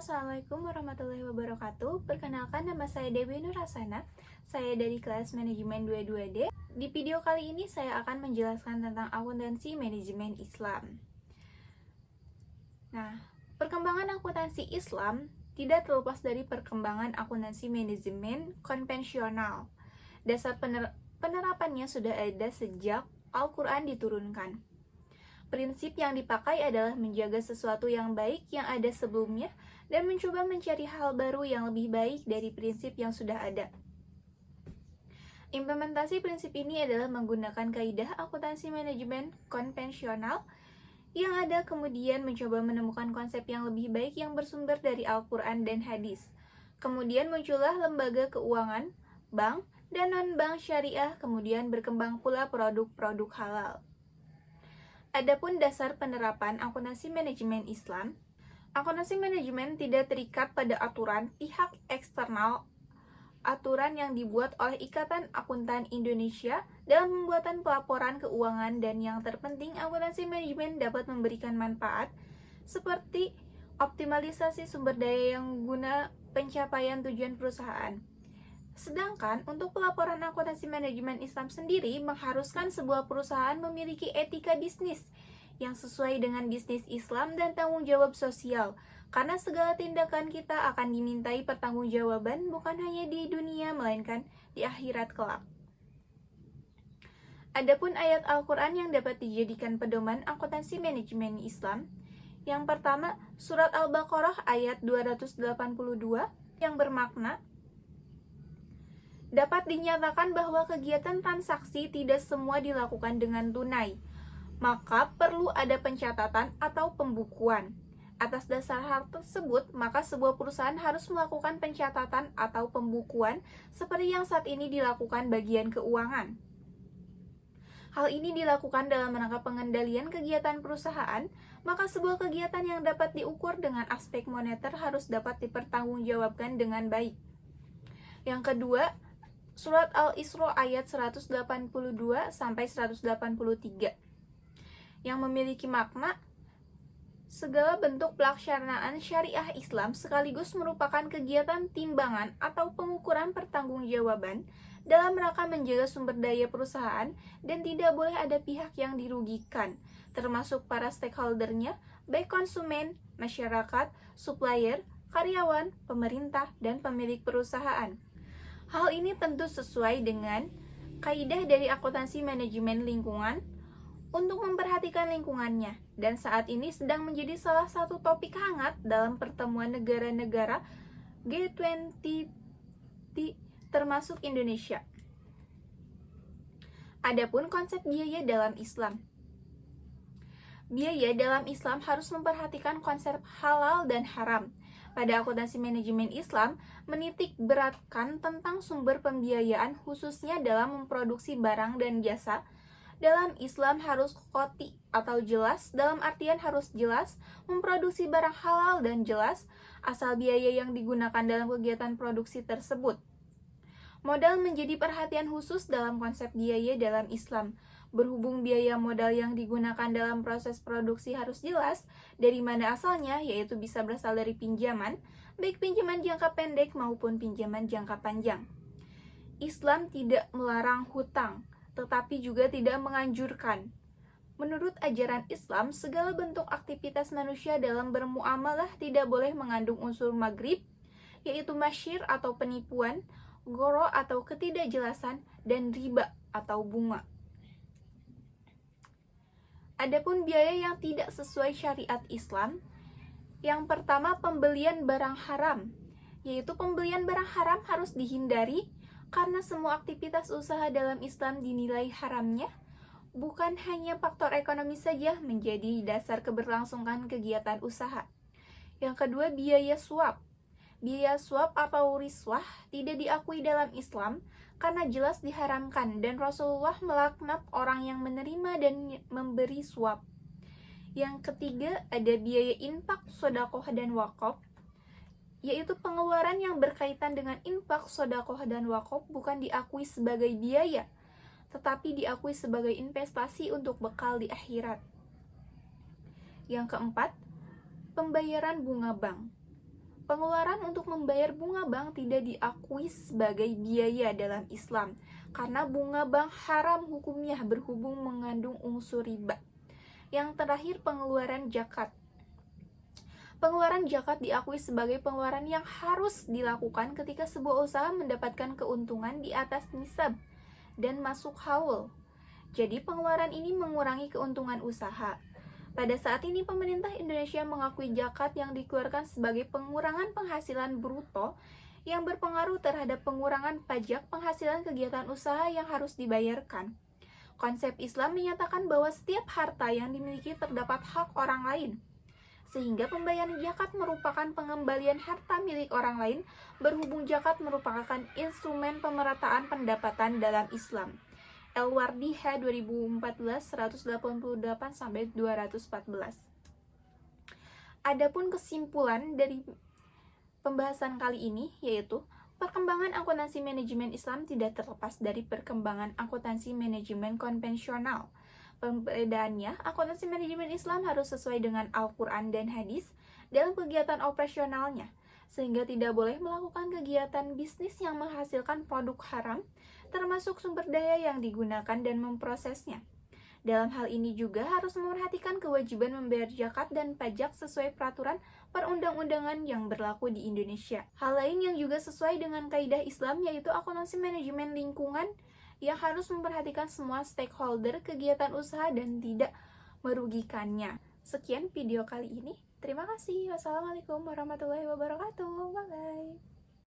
Assalamualaikum warahmatullahi wabarakatuh. Perkenalkan, nama saya Dewi Nurasana. Saya dari kelas manajemen 22D. Di video kali ini saya akan menjelaskan tentang akuntansi manajemen Islam. Nah, perkembangan akuntansi Islam tidak terlepas dari perkembangan akuntansi manajemen konvensional. Dasar penerapannya sudah ada sejak Al-Quran diturunkan. Prinsip yang dipakai adalah menjaga sesuatu yang baik yang ada sebelumnya dan mencoba mencari hal baru yang lebih baik dari prinsip yang sudah ada. Implementasi prinsip ini adalah menggunakan kaidah akuntansi manajemen konvensional yang ada, kemudian mencoba menemukan konsep yang lebih baik yang bersumber dari Al-Quran dan hadis. Kemudian muncullah lembaga keuangan, bank, dan non-bank syariah, kemudian berkembang pula produk-produk halal. Adapun dasar penerapan akuntansi manajemen Islam, akuntansi manajemen tidak terikat pada aturan pihak eksternal, aturan yang dibuat oleh Ikatan Akuntan Indonesia dalam pembuatan pelaporan keuangan, dan yang terpenting akuntansi manajemen dapat memberikan manfaat seperti optimalisasi sumber daya yang guna pencapaian tujuan perusahaan. Sedangkan untuk pelaporan akuntansi manajemen Islam sendiri mengharuskan sebuah perusahaan memiliki etika bisnis yang sesuai dengan bisnis Islam dan tanggung jawab sosial, karena segala tindakan kita akan dimintai pertanggungjawaban bukan hanya di dunia melainkan di akhirat kelak. Adapun ayat Al-Quran yang dapat dijadikan pedoman akuntansi manajemen Islam, yang pertama surat Al-Baqarah ayat 282 yang bermakna, dapat dinyatakan bahwa kegiatan transaksi tidak semua dilakukan dengan tunai, maka perlu ada pencatatan atau pembukuan. Atas dasar hal tersebut, maka sebuah perusahaan harus melakukan pencatatan atau pembukuan seperti yang saat ini dilakukan bagian keuangan. Hal ini dilakukan dalam rangka pengendalian kegiatan perusahaan, maka sebuah kegiatan yang dapat diukur dengan aspek moneter harus dapat dipertanggungjawabkan dengan baik. Yang kedua, surat Al-Isra ayat 182 sampai 183 yang memiliki makna segala bentuk pelaksanaan syariah Islam sekaligus merupakan kegiatan timbangan atau pengukuran pertanggungjawaban dalam rangka menjaga sumber daya perusahaan dan tidak boleh ada pihak yang dirugikan, termasuk para stakeholdernya, baik konsumen, masyarakat, supplier, karyawan, pemerintah, dan pemilik perusahaan. Hal ini tentu sesuai dengan kaidah dari akuntansi manajemen lingkungan untuk memperhatikan lingkungannya, dan saat ini sedang menjadi salah satu topik hangat dalam pertemuan negara-negara G20 termasuk Indonesia. Adapun konsep biaya dalam Islam. Biaya dalam Islam harus memperhatikan konsep halal dan haram. Pada akuntansi manajemen Islam, menitik beratkan tentang sumber pembiayaan khususnya dalam memproduksi barang dan jasa. Dalam Islam harus qoti atau jelas, dalam artian harus jelas, memproduksi barang halal dan jelas, asal biaya yang digunakan dalam kegiatan produksi tersebut. Modal menjadi perhatian khusus dalam konsep biaya dalam Islam. Berhubung biaya modal yang digunakan dalam proses produksi harus jelas dari mana asalnya, yaitu bisa berasal dari pinjaman, baik pinjaman jangka pendek maupun pinjaman jangka panjang. Islam tidak melarang hutang, tetapi juga tidak menganjurkan. Menurut ajaran Islam, segala bentuk aktivitas manusia dalam bermuamalah tidak boleh mengandung unsur maghrib, yaitu masyir atau penipuan, goro atau ketidakjelasan, dan riba atau bunga. Adapun biaya yang tidak sesuai syariat Islam, yang pertama pembelian barang haram, yaitu pembelian barang haram harus dihindari karena semua aktivitas usaha dalam Islam dinilai haramnya, bukan hanya faktor ekonomi saja menjadi dasar keberlangsungan kegiatan usaha. Yang kedua, biaya suap. Biaya suap atau riswah tidak diakui dalam Islam karena jelas diharamkan, dan Rasulullah melaknat orang yang menerima dan memberi suap. Yang ketiga, ada biaya infak, sodakoh, dan wakaf, yaitu pengeluaran yang berkaitan dengan infak, sodakoh, dan wakaf bukan diakui sebagai biaya, tetapi diakui sebagai investasi untuk bekal di akhirat. Yang keempat, pembayaran bunga bank. Pengeluaran untuk membayar bunga bank tidak diakui sebagai biaya dalam Islam, karena bunga bank haram hukumnya berhubung mengandung unsur riba. Yang terakhir, pengeluaran zakat. Pengeluaran zakat diakui sebagai pengeluaran yang harus dilakukan ketika sebuah usaha mendapatkan keuntungan di atas nisab dan masuk haul. Jadi pengeluaran ini mengurangi keuntungan usaha. Pada saat ini pemerintah Indonesia mengakui zakat yang dikeluarkan sebagai pengurangan penghasilan bruto yang berpengaruh terhadap pengurangan pajak penghasilan kegiatan usaha yang harus dibayarkan. Konsep Islam menyatakan bahwa setiap harta yang dimiliki terdapat hak orang lain, sehingga pembayaran zakat merupakan pengembalian harta milik orang lain, berhubung zakat merupakan instrumen pemerataan pendapatan dalam Islam. El-Wardi H. 2014 188-214. Adapun kesimpulan dari pembahasan kali ini yaitu perkembangan akuntansi manajemen Islam tidak terlepas dari perkembangan akuntansi manajemen konvensional. Perbedaannya, akuntansi manajemen Islam harus sesuai dengan Al-Quran dan hadis dalam kegiatan operasionalnya, sehingga tidak boleh melakukan kegiatan bisnis yang menghasilkan produk haram, termasuk sumber daya yang digunakan dan memprosesnya. Dalam hal ini juga harus memperhatikan kewajiban membayar zakat dan pajak sesuai peraturan perundang-undangan yang berlaku di Indonesia. Hal lain yang juga sesuai dengan kaidah Islam yaitu akuntansi manajemen lingkungan yang harus memperhatikan semua stakeholder kegiatan usaha dan tidak merugikannya. Sekian video kali ini. Terima kasih. Wassalamualaikum warahmatullahi wabarakatuh. Bye-bye.